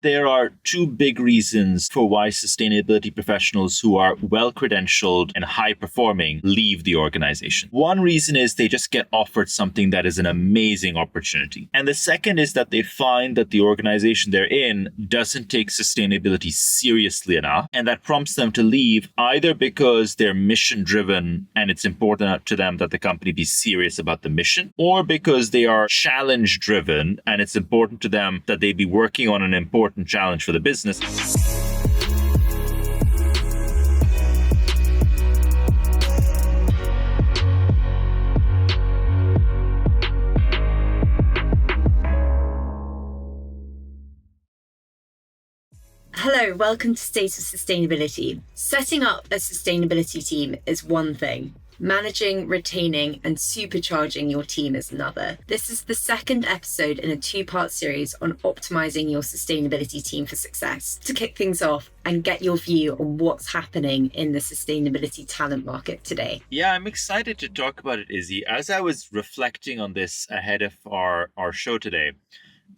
There are two big reasons for why sustainability professionals who are well credentialed and high performing leave the organization. One reason is they just get offered something that is an amazing opportunity. And the second is that they find that the organization they're in doesn't take sustainability seriously enough. And that prompts them to leave either because they're mission driven and it's important to them that the company be serious about the mission, or because they are challenge driven and it's important to them that they be working on an important challenge for the business. Hello, welcome to State of Sustainability. Setting up a sustainability team is one thing. Managing, retaining, and supercharging your team is another. This is the second episode in a two-part series on optimizing your sustainability team for success. To kick things off and get your view on what's happening in the sustainability talent market today. Yeah, I'm excited to talk about it, Izzy. As I was reflecting on this ahead of our show today,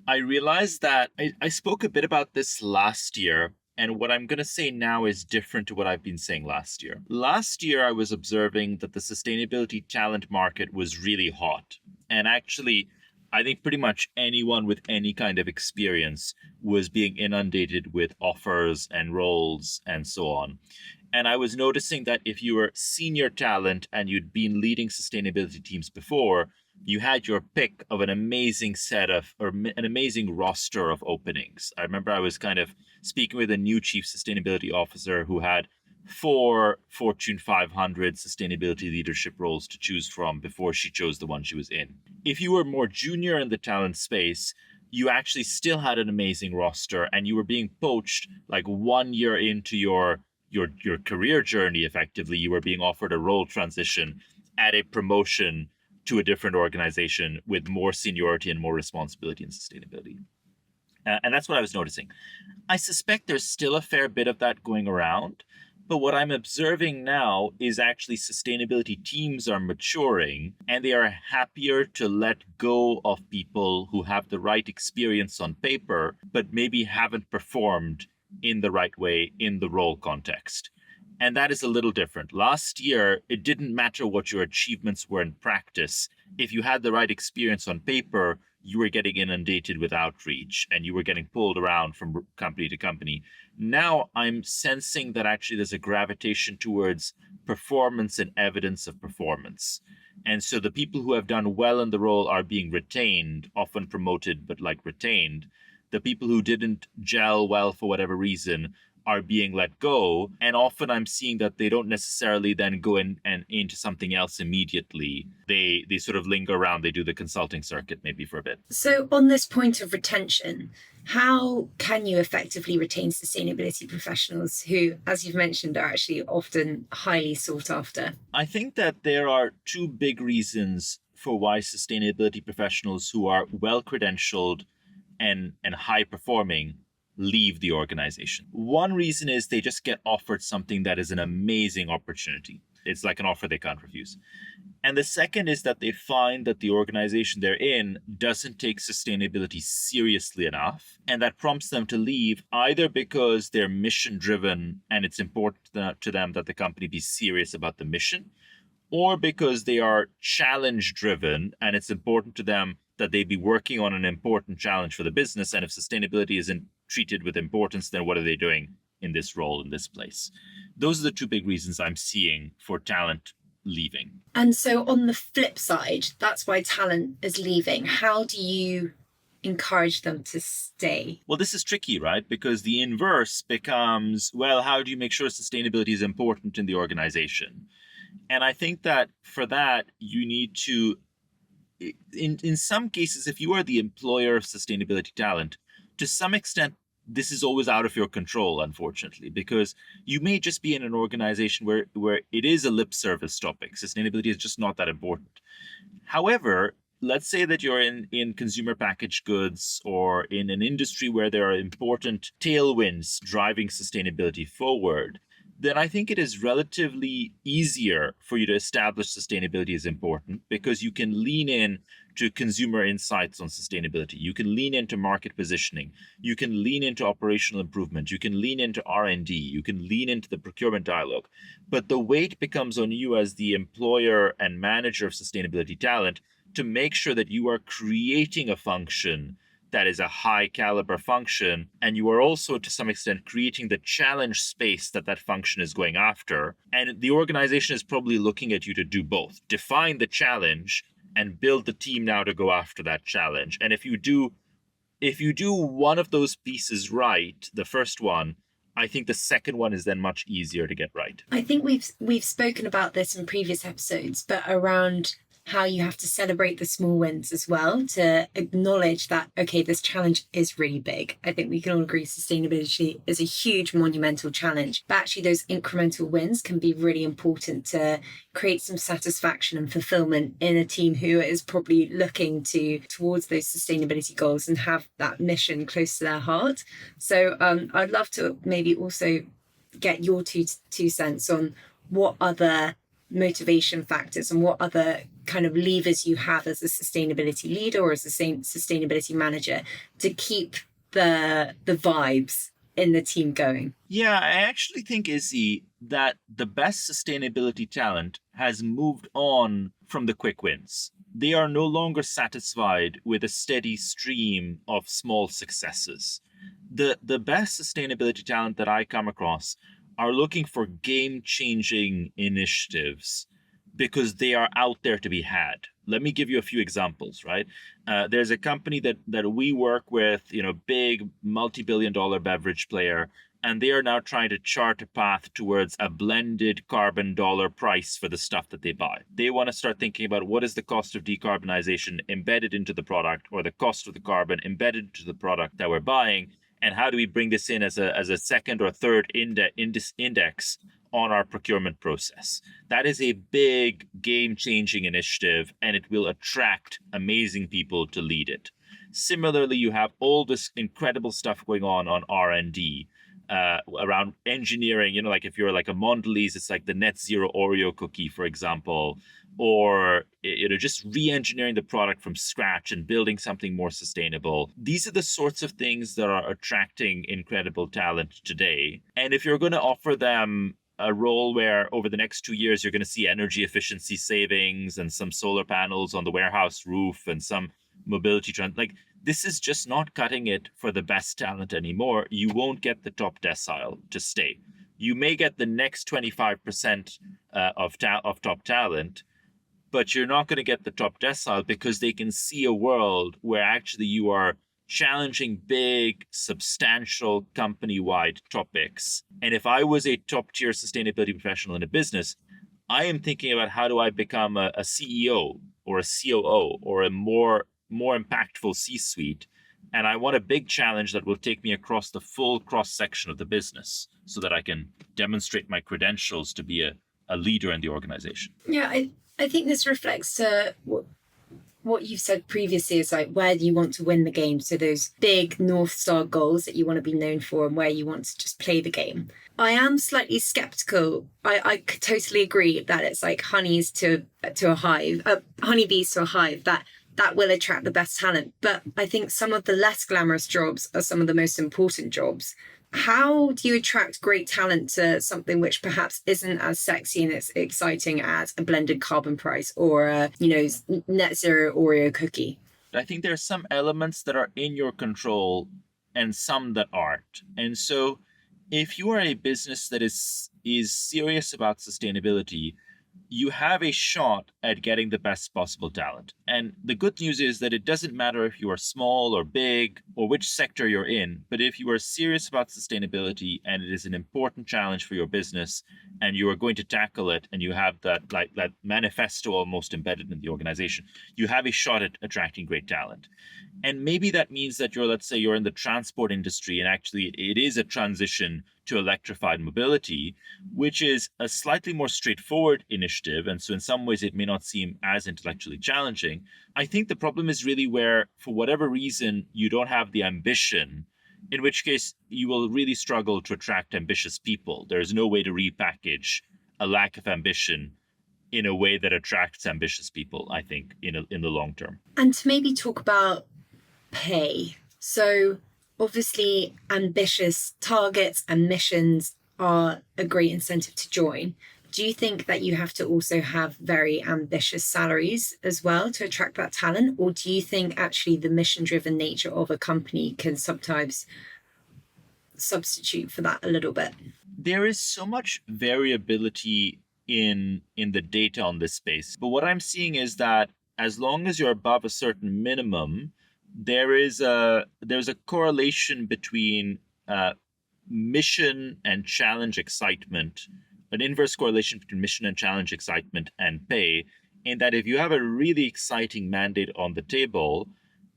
I realized that I spoke a bit about this last year. And what I'm going to say now is different to what I've been saying last year. Last year, I was observing that the sustainability talent market was really hot. And actually, I think pretty much anyone with any kind of experience was being inundated with offers and roles and so on. And I was noticing that if you were senior talent and you'd been leading sustainability teams before, you had your pick of an amazing an amazing roster of openings. I remember I was kind of speaking with a new chief sustainability officer who had 4 Fortune 500 sustainability leadership roles to choose from before she chose the one she was in. If you were more junior in the talent space, you actually still had an amazing roster and you were being poached like 1 year into your career journey. Effectively, you were being offered a role transition at a promotion to a different organization with more seniority and more responsibility and sustainability. And that's what I was noticing. I suspect there's still a fair bit of that going around, but what I'm observing now is actually sustainability teams are maturing and they are happier to let go of people who have the right experience on paper, but maybe haven't performed in the right way in the role context. And that is a little different. Last year, it didn't matter what your achievements were in practice. If you had the right experience on paper, you were getting inundated with outreach and you were getting pulled around from company to company. Now I'm sensing that actually there's a gravitation towards performance and evidence of performance. And so the people who have done well in the role are being retained, often promoted, but like retained. The people who didn't gel well for whatever reason are being let go. And often I'm seeing that they don't necessarily then go in and into something else immediately. They sort of linger around. They do the consulting circuit maybe for a bit. So on this point of retention, how can you effectively retain sustainability professionals who, as you've mentioned, are actually often highly sought after? I think that there are two big reasons for why sustainability professionals who are well credentialed and high performing leave the organization. One reason is they just get offered something that is an amazing opportunity. It's like an offer they can't refuse. And the second is that they find that the organization they're in doesn't take sustainability seriously enough. And that prompts them to leave either because they're mission driven and it's important to them that the company be serious about the mission, or because they are challenge driven and it's important to them that they be working on an important challenge for the business. And if sustainability isn't treated with importance, then what are they doing in this role, in this place? Those are the two big reasons I'm seeing for talent leaving. And so on the flip side, that's why talent is leaving. How do you encourage them to stay? Well, this is tricky, right? Because the inverse becomes, well, how do you make sure sustainability is important in the organization? And I think that for that, you need to, in some cases, if you are the employer of sustainability talent, to some extent, this is always out of your control, unfortunately, because you may just be in an organization where it is a lip service topic. Sustainability is just not that important. However, let's say that you're in consumer packaged goods or in an industry where there are important tailwinds driving sustainability forward. then I think it is relatively easier for you to establish sustainability as important because you can lean in to consumer insights on sustainability. You can lean into market positioning. You can lean into operational improvement. You can lean into R&D. You can lean into the procurement dialogue. But the weight becomes on you as the employer and manager of sustainability talent to make sure that you are creating a function that is a high caliber function. And you are also, to some extent, creating the challenge space that that function is going after. And the organization is probably looking at you to do both: define the challenge and build the team now to go after that challenge. And if you do one of those pieces right, the first one, I think the second one is then much easier to get right. I think we've spoken about this in previous episodes, but around how you have to celebrate the small wins as well to acknowledge that, okay, this challenge is really big. I think we can all agree sustainability is a huge monumental challenge, but actually those incremental wins can be really important to create some satisfaction and fulfillment in a team who is probably looking towards those sustainability goals and have that mission close to their heart. So I'd love to maybe also get your two cents on what other motivation factors and what other kind of levers you have as a sustainability leader or as a sustainability manager to keep the vibes in the team going. Yeah, I actually think, Izzy, that the best sustainability talent has moved on from the quick wins. They are no longer satisfied with a steady stream of small successes. The best sustainability talent that I come across are looking for game-changing initiatives because they are out there to be had. Let me give you a few examples, right? There's a company that we work with, big multi-billion-dollar beverage player, and they are now trying to chart a path towards a blended carbon dollar price for the stuff that they buy. They want to start thinking about what is the cost of decarbonization embedded into the product, or the cost of the carbon embedded into the product that we're buying, and how do we bring this in as a second or third index on our procurement process. That is a big game-changing initiative, and it will attract amazing people to lead it. Similarly, you have all this incredible stuff going on R&D. Around engineering, like if you're like a Mondelez, it's like the net zero Oreo cookie, for example, or just re-engineering the product from scratch and building something more sustainable. These are the sorts of things that are attracting incredible talent today. And if you're going to offer them a role where over the next 2 years you're going to see energy efficiency savings and some solar panels on the warehouse roof and some mobility trend, like, this is just not cutting it for the best talent anymore. You won't get the top decile to stay. You may get the next 25% of top talent, but you're not going to get the top decile because they can see a world where actually you are challenging big, substantial company-wide topics. And if I was a top-tier sustainability professional in a business, I am thinking about how do I become a CEO or a COO or a more impactful C-suite. And I want a big challenge that will take me across the full cross-section of the business so that I can demonstrate my credentials to be a leader in the organization. Yeah, I think this reflects what you've said previously is like where you want to win the game. So those big North Star goals that you want to be known for and where you want to just play the game. I am slightly skeptical. I totally agree that it's like honeybees to a hive, that will attract the best talent. But I think some of the less glamorous jobs are some of the most important jobs. How do you attract great talent to something which perhaps isn't as sexy and as exciting as a blended carbon price or a, net zero Oreo cookie? I think there are some elements that are in your control and some that aren't. And so if you are a business that is serious about sustainability, you have a shot at getting the best possible talent. And the good news is that it doesn't matter if you are small or big or which sector you're in, but if you are serious about sustainability and it is an important challenge for your business and you are going to tackle it and you have that manifesto almost embedded in the organization, you have a shot at attracting great talent. And maybe that means that let's say you're in the transport industry and actually it is a transition to electrified mobility, which is a slightly more straightforward initiative. And so in some ways, it may not seem as intellectually challenging. I think the problem is really where, for whatever reason, you don't have the ambition in which case you will really struggle to attract ambitious people. There's no way to repackage a lack of ambition in a way that attracts ambitious people, I think, in the long term. And to maybe talk about pay. So obviously ambitious targets and missions are a great incentive to join. Do you think that you have to also have very ambitious salaries as well to attract that talent? Or do you think actually the mission-driven nature of a company can sometimes substitute for that a little bit? There is so much variability in the data on this space. But what I'm seeing is that as long as you're above a certain minimum, there's a correlation between mission and challenge excitement, an inverse correlation between mission and challenge excitement and pay, in that if you have a really exciting mandate on the table,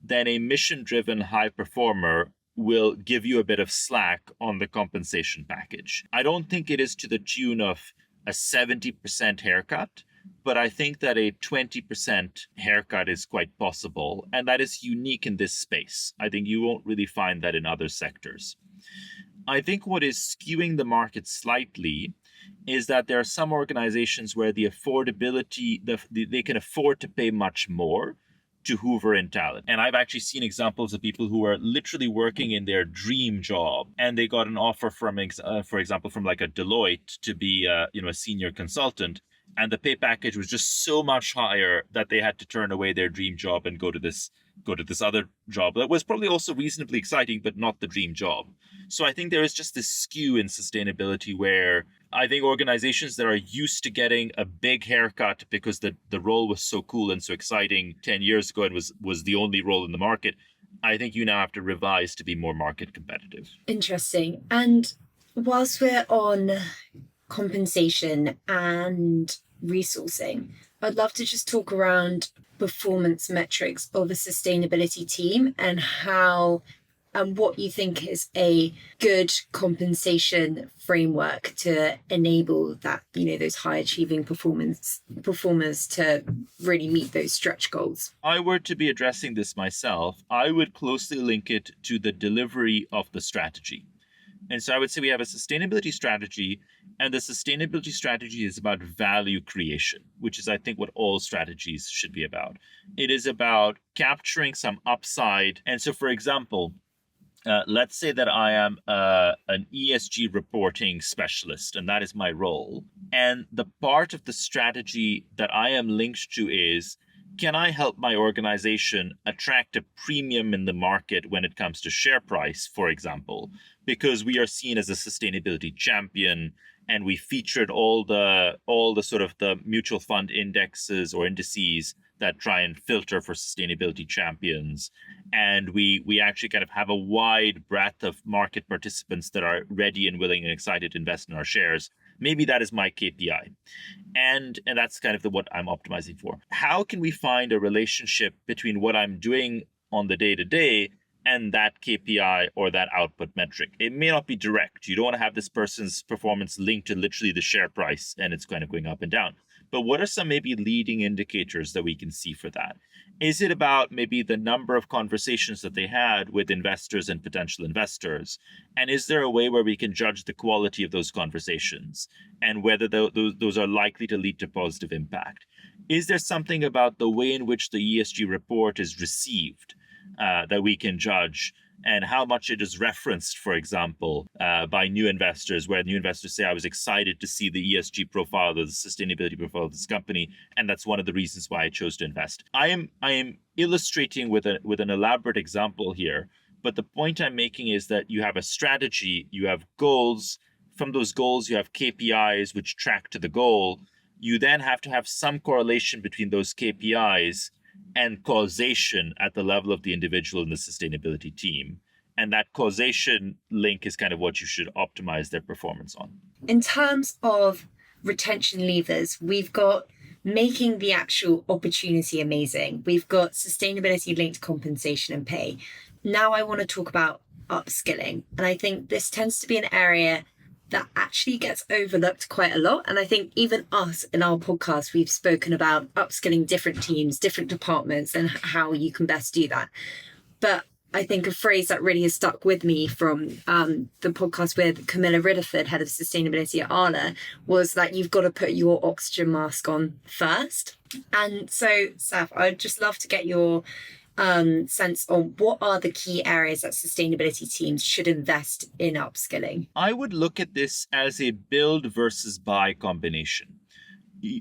then a mission-driven high performer will give you a bit of slack on the compensation package. I don't think it is to the tune of a 70% haircut, but I think that a 20% haircut is quite possible, and that is unique in this space. I think you won't really find that in other sectors. I think what is skewing the market slightly is that there are some organizations where the affordability, they can afford to pay much more to hoover in talent. And I've actually seen examples of people who are literally working in their dream job, and they got an offer from, for example, from like a Deloitte to be, a senior consultant, and the pay package was just so much higher that they had to turn away their dream job and go to this other job that was probably also reasonably exciting, but not the dream job. So I think there is just this skew in sustainability where I think organizations that are used to getting a big haircut because the role was so cool and so exciting 10 years ago and was the only role in the market, I think you now have to revise to be more market competitive. Interesting. And whilst we're on compensation and resourcing, I'd love to just talk around performance metrics of a sustainability team and how and what you think is a good compensation framework to enable that, those high achieving performers to really meet those stretch goals. If I were to be addressing this myself, I would closely link it to the delivery of the strategy. And so I would say we have a sustainability strategy, and the sustainability strategy is about value creation, which is, I think, what all strategies should be about. It is about capturing some upside. And so, for example, let's say that I am an ESG reporting specialist, and that is my role. And the part of the strategy that I am linked to is, can I help my organization attract a premium in the market when it comes to share price, for example, because we are seen as a sustainability champion and we featured all the sort of the mutual fund indexes or indices that try and filter for sustainability champions. And we actually kind of have a wide breadth of market participants that are ready and willing and excited to invest in our shares. Maybe that is my KPI. And that's kind of what I'm optimizing for. How can we find a relationship between what I'm doing on the day-to-day and that KPI or that output metric? It may not be direct. You don't want to have this person's performance linked to literally the share price and it's kind of going up and down. But what are some maybe leading indicators that we can see for that? Is it about maybe the number of conversations that they had with investors and potential investors? And is there a way where we can judge the quality of those conversations and whether those are likely to lead to positive impact? Is there something about the way in which the ESG report is received that we can judge, and how much it is referenced, for example, by new investors, where new investors say, I was excited to see the ESG profile, the sustainability profile of this company, and that's one of the reasons why I chose to invest. I am illustrating with an elaborate example here, but the point I'm making is that you have a strategy, you have goals. From those goals, you have KPIs which track to the goal. You then have to have some correlation between those KPIs and causation at the level of the individual in the sustainability team. And that causation link is kind of what you should optimize their performance on. In terms of retention levers, we've got making the actual opportunity amazing. We've got sustainability linked compensation and pay. Now I want to talk about upskilling. And I think this tends to be an area that actually gets overlooked quite a lot. And I think even us in our podcast, we've spoken about upskilling different teams, different departments, and how you can best do that. But I think a phrase that really has stuck with me from the podcast with Camilla Riddiford, head of sustainability at Arla, was that you've got to put your oxygen mask on first. And so, Saf, I'd just love to get your sense on what are the key areas that sustainability teams should invest in upskilling. I would look at this as a build versus buy combination.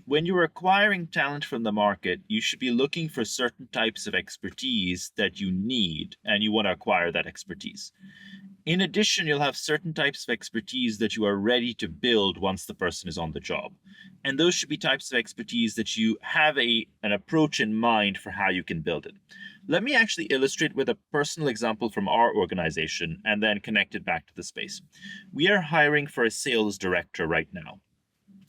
When you're acquiring talent from the market, you should be looking for certain types of expertise that you need, and you want to acquire that expertise. In addition, you'll have certain types of expertise that you are ready to build once the person is on the job. And those should be types of expertise that you have an approach in mind for how you can build it. Let me actually illustrate with a personal example from our organization and then connect it back to the space. We are hiring for a sales director right now.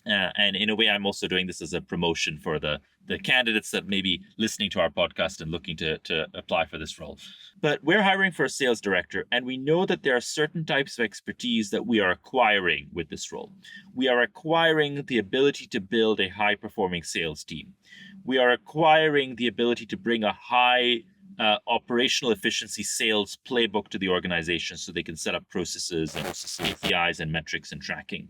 And in a way, I'm also doing this as a promotion for the candidates that may be listening to our podcast and looking to apply for this role. But we're hiring for a sales director, and we know that there are certain types of expertise that we are acquiring with this role. We are acquiring the ability to build a high-performing sales team. We are acquiring the ability to bring a high operational efficiency sales playbook to the organization so they can set up processes and KPIs and metrics and tracking.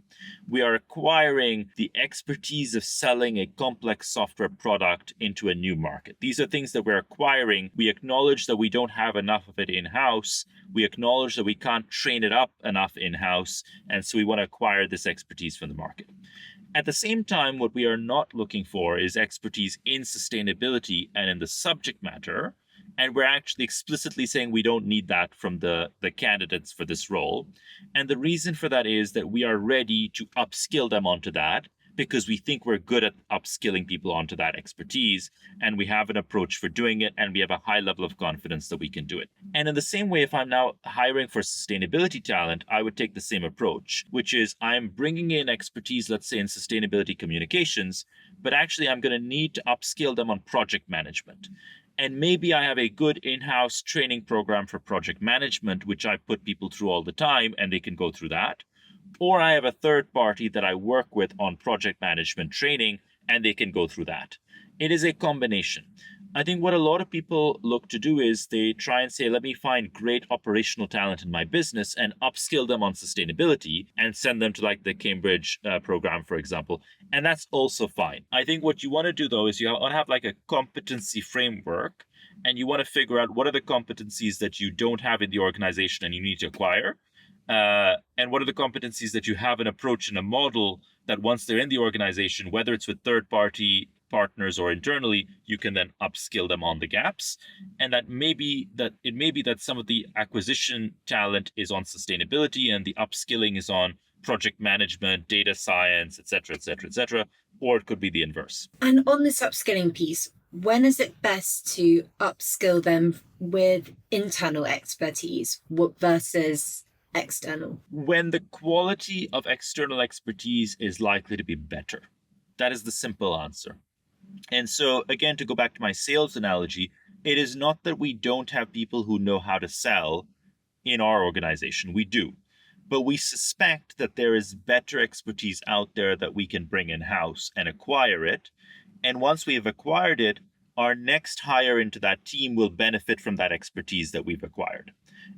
We are acquiring the expertise of selling a complex software product into a new market. These are things that we're acquiring. We acknowledge that we don't have enough of it in-house. We acknowledge that we can't train it up enough in-house. And so we want to acquire this expertise from the market. At the same time, what we are not looking for is expertise in sustainability and in the subject matter. And we're actually explicitly saying we don't need that from the candidates for this role. And the reason for that is that we are ready to upskill them onto that because we think we're good at upskilling people onto that expertise. And we have an approach for doing it. And we have a high level of confidence that we can do it. And in the same way, if I'm now hiring for sustainability talent, I would take the same approach, which is I'm bringing in expertise, let's say in sustainability communications, but actually I'm going to need to upskill them on project management. And maybe I have a good in-house training program for project management, which I put people through all the time and they can go through that. Or I have a third party that I work with on project management training and they can go through that. It is a combination. I think what a lot of people look to do is they try and say, let me find great operational talent in my business and upskill them on sustainability and send them to like the Cambridge program, for example. And that's also fine. I think what you want to do, though, is you want to have like a competency framework and you want to figure out what are the competencies that you don't have in the organization and you need to acquire. And what are the competencies that you have an approach and a model that once they're in the organization, whether it's with third-party partners or internally, you can then upskill them on the gaps. And it may be that some of the acquisition talent is on sustainability and the upskilling is on project management, data science, et cetera, et cetera, et cetera. Or it could be the inverse. And on this upskilling piece, when is it best to upskill them with internal expertise versus external? When the quality of external expertise is likely to be better. That is the simple answer. And so, again, to go back to my sales analogy, it is not that we don't have people who know how to sell in our organization. We do. But we suspect that there is better expertise out there that we can bring in-house and acquire it. And once we have acquired it, our next hire into that team will benefit from that expertise that we've acquired.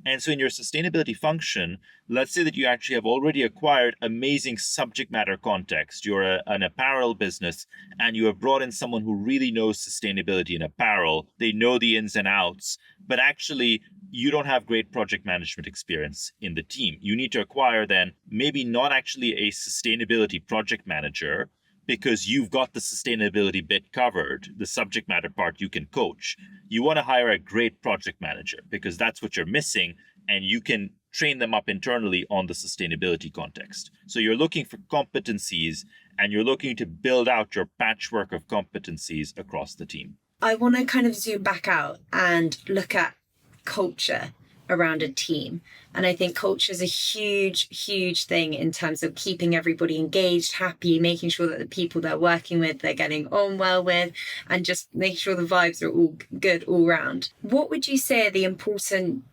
And so in your sustainability function, let's say that you actually have already acquired amazing subject matter context. You're an apparel business and you have brought in someone who really knows sustainability in apparel. They know the ins and outs, but actually you don't have great project management experience in the team. You need to acquire then maybe not actually a sustainability project manager, because you've got the sustainability bit covered, the subject matter part you can coach. You want to hire a great project manager because that's what you're missing, and you can train them up internally on the sustainability context. So you're looking for competencies and you're looking to build out your patchwork of competencies across the team. I want to kind of zoom back out and look at culture around a team. And I think culture is a huge, huge thing in terms of keeping everybody engaged, happy, making sure that the people they're working with, they're getting on well with, and just making sure the vibes are all good all round. What would you say are the important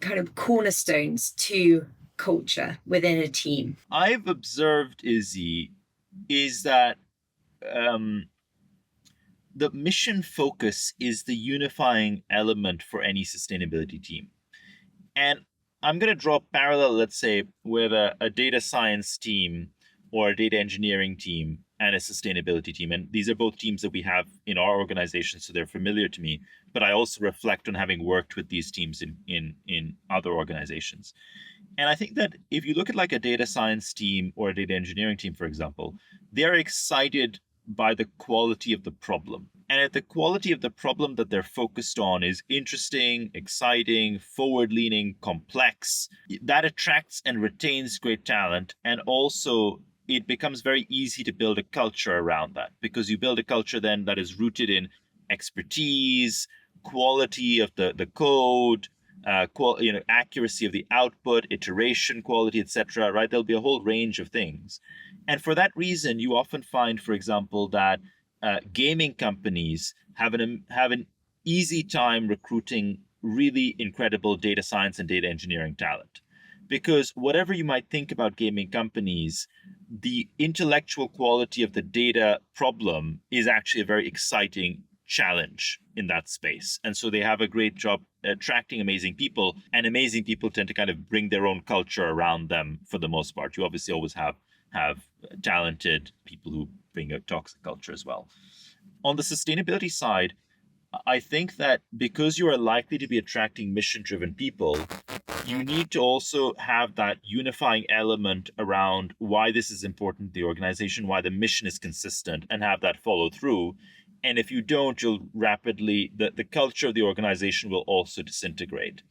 kind of cornerstones to culture within a team? I've observed, Izzy, is that the mission focus is the unifying element for any sustainability team. And I'm going to draw a parallel, let's say, with a data science team or a data engineering team and a sustainability team. And these are both teams that we have in our organization, so they're familiar to me. But I also reflect on having worked with these teams in other organizations. And I think that if you look at like a data science team or a data engineering team, for example, they're excited by the quality of the problem. And if the quality of the problem that they're focused on is interesting, exciting, forward leaning, complex, that attracts and retains great talent. And also, it becomes very easy to build a culture around that because you build a culture then that is rooted in expertise, quality of the code, accuracy of the output, iteration quality, etc. Right? There'll be a whole range of things, and for that reason, you often find, for example, that gaming companies have an easy time recruiting really incredible data science and data engineering talent, because whatever you might think about gaming companies, the intellectual quality of the data problem is actually a very exciting challenge in that space. And so they have a great job attracting amazing people, and amazing people tend to kind of bring their own culture around them for the most part. You obviously always have talented people who bring a toxic culture as well. On the sustainability side, I think that because you are likely to be attracting mission driven people, you need to also have that unifying element around why this is important to the organization, why the mission is consistent, and have that follow through. And if you don't, you'll rapidly, the culture of the organization will also disintegrate.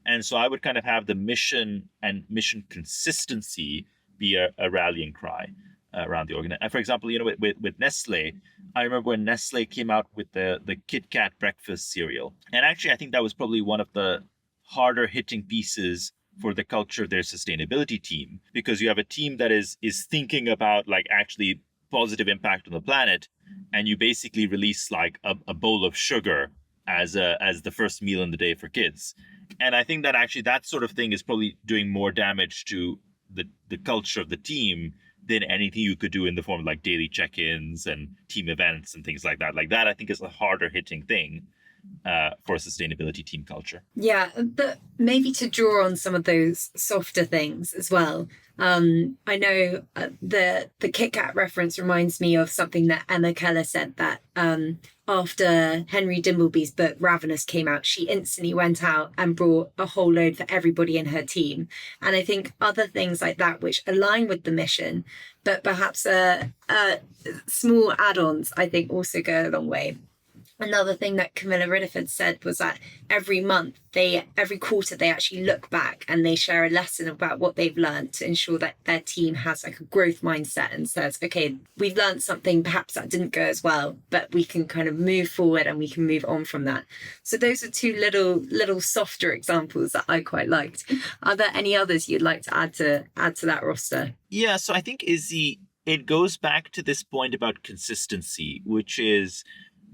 And so I would kind of have the mission and mission consistency be a rallying cry around the organization. For example, with Nestle, I remember when Nestle came out with the Kit Kat breakfast cereal. And actually, I think that was probably one of the harder hitting pieces for the culture of their sustainability team, because you have a team that is thinking about like actually positive impact on the planet, and you basically release like a bowl of sugar as the first meal in the day for kids. And I think that actually that sort of thing is probably doing more damage to the culture of the team than anything you could do in the form of like daily check-ins and team events and things like that. Like that, I think is a harder hitting thing for a sustainability team culture. Yeah, but maybe to draw on some of those softer things as well. I know the Kit Kat reference reminds me of something that Emma Keller said, that after Henry Dimbleby's book Ravenous came out, she instantly went out and brought a whole load for everybody in her team. And I think other things like that, which align with the mission, but perhaps small add-ons, I think also go a long way. Another thing that Camilla Riddiford said was that every quarter, they actually look back and they share a lesson about what they've learned to ensure that their team has like a growth mindset and says, okay, we've learned something, perhaps that didn't go as well, but we can kind of move forward and we can move on from that. So those are two little softer examples that I quite liked. Are there any others you'd like to add to that roster? Yeah, so I think it goes back to this point about consistency, which is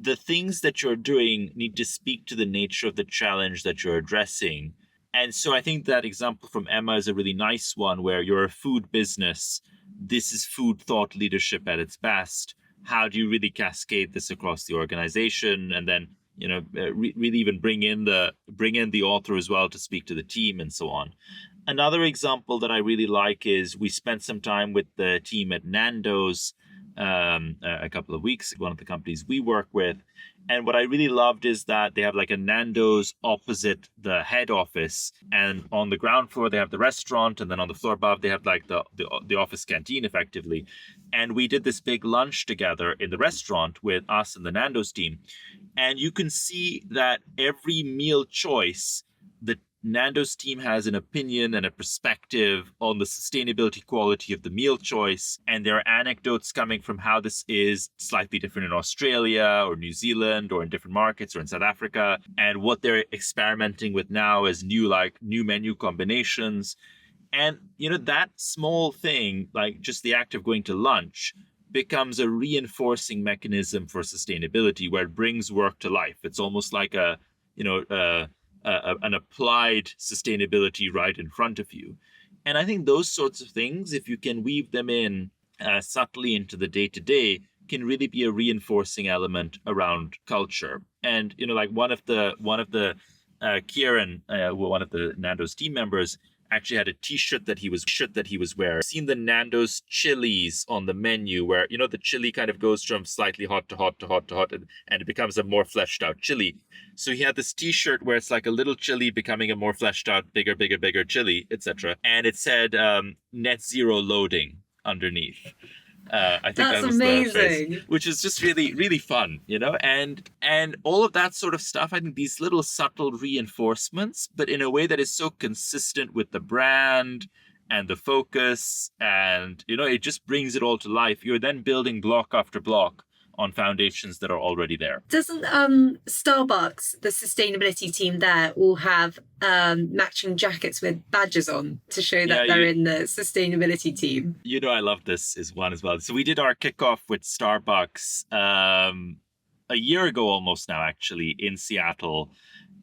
the things that you're doing need to speak to the nature of the challenge that you're addressing. And so I think that example from Emma is a really nice one, where you're a food business. This is food thought leadership at its best. How do you really cascade this across the organization? And then, really even bring in the author as well to speak to the team and so on. Another example that I really like is we spent some time with the team at Nando's a couple of weeks, one of the companies we work with. And what I really loved is that they have like a Nando's opposite the head office, and on the ground floor they have the restaurant, and then on the floor above they have like the office canteen effectively. And we did this big lunch together in the restaurant with us and the Nando's team. And you can see that every meal choice, the Nando's team has an opinion and a perspective on the sustainability quality of the meal choice. And there are anecdotes coming from how this is slightly different in Australia or New Zealand or in different markets or in South Africa, and what they're experimenting with now as new menu combinations. And, that small thing, like just the act of going to lunch, becomes a reinforcing mechanism for sustainability, where it brings work to life. It's almost like an applied sustainability right in front of you. And I think those sorts of things, if you can weave them in subtly into the day-to-day, can really be a reinforcing element around culture. And like one of the Kieran, one of the Nando's team members, actually had a T-shirt that he was wearing. Seen the Nando's chilies on the menu, where the chili kind of goes from slightly hot to hot to hot to hot, and it becomes a more fleshed out chili. So he had this T-shirt where it's like a little chili becoming a more fleshed out, bigger chili, etc. And it said net zero loading underneath. I think That's that was amazing. the phrase, which is just really, really fun, and all of that sort of stuff. I think these little subtle reinforcements, but in a way that is so consistent with the brand and the focus, and it just brings it all to life. You're then building block after block on foundations that are already there. Doesn't Starbucks, the sustainability team there, all have matching jackets with badges on to show that they're in the sustainability team? I love this is one as well. So we did our kickoff with Starbucks a year ago almost now, actually, in Seattle.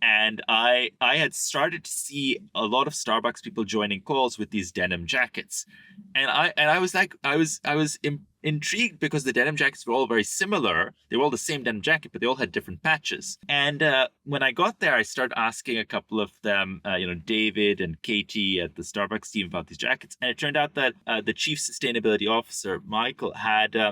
And I had started to see a lot of Starbucks people joining calls with these denim jackets. And I was like, I was intrigued because the denim jackets were all very similar. They were all the same denim jacket, but they all had different patches. And when I got there, I started asking a couple of them, David and Katie at the Starbucks team about these jackets. And it turned out that the chief sustainability officer, Michael,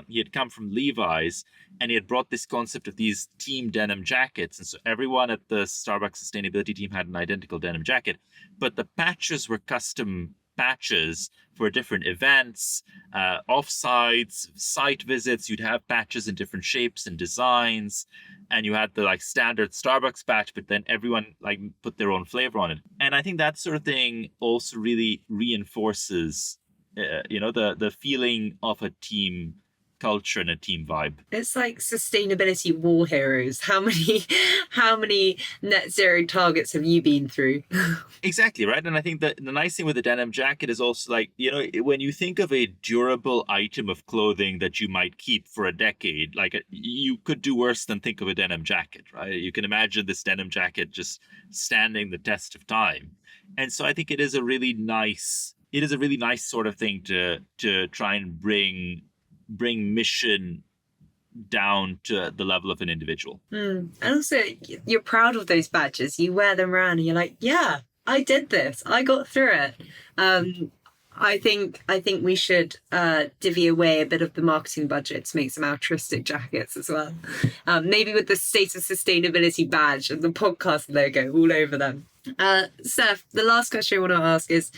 he had come from Levi's, and he had brought this concept of these team denim jackets. And so everyone at the Starbucks sustainability team had an identical denim jacket, but the patches were custom patches for different events, offsites, site visits. You'd have patches in different shapes and designs, and you had the standard Starbucks patch, but then everyone put their own flavor on it. And I think that sort of thing also really reinforces the feeling of a team culture and a team vibe. It's like sustainability war heroes. How many net zero targets have you been through? Exactly, right. And I think that the nice thing with the denim jacket is also when you think of a durable item of clothing that you might keep for a decade, you could do worse than think of a denim jacket, right? You can imagine this denim jacket just standing the test of time. And so I think it is a really nice sort of thing to try and bring mission down to the level of an individual. And also, you're proud of those badges. You wear them around and you're like, yeah, I did this. I got through it. I think we should divvy away a bit of the marketing budget to make some altruistic jackets as well. Maybe with the State of Sustainability badge and the podcast logo all over them. Seth, the last question I want to ask is,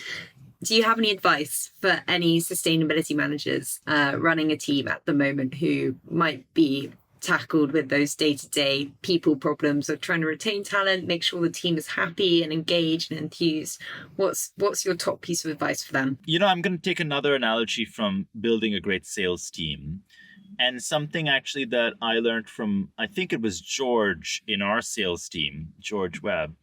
do you have any advice for any sustainability managers running a team at the moment who might be tackled with those day-to-day people problems of trying to retain talent, make sure the team is happy and engaged and enthused? What's your top piece of advice for them? I'm going to take another analogy from building a great sales team, and something actually that I learned from, I think it was George in our sales team, George Webb,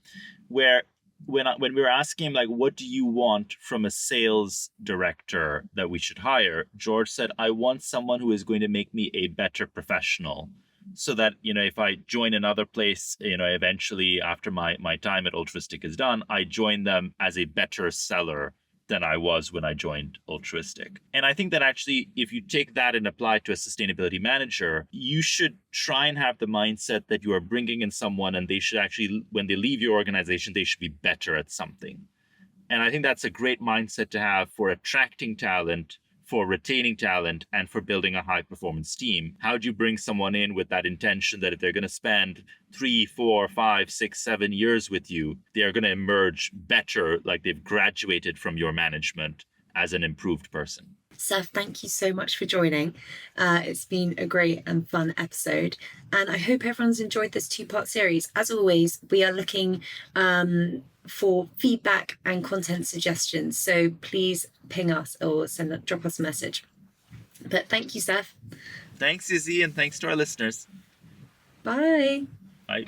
where when we were asking him, what do you want from a sales director that we should hire? George said, I want someone who is going to make me a better professional, so that, if I join another place, eventually after my time at Altruistic is done, I join them as a better seller than I was when I joined Altruistic. And I think that actually, if you take that and apply it to a sustainability manager, you should try and have the mindset that you are bringing in someone, and they should actually, when they leave your organization, they should be better at something. And I think that's a great mindset to have for attracting talent, for retaining talent, and for building a high performance team. How do you bring someone in with that intention that if they're going to spend 3, 4, 5, 6, 7 years with you, they are going to emerge better, like they've graduated from your management as an improved person? Seth, thank you so much for joining. It's been a great and fun episode, and I hope everyone's enjoyed this 2-part series. As always, we are looking for feedback and content suggestions, so please ping us or drop us a message. But thank you, Seth. Thanks, Izzy, and thanks to our listeners. Bye. Bye.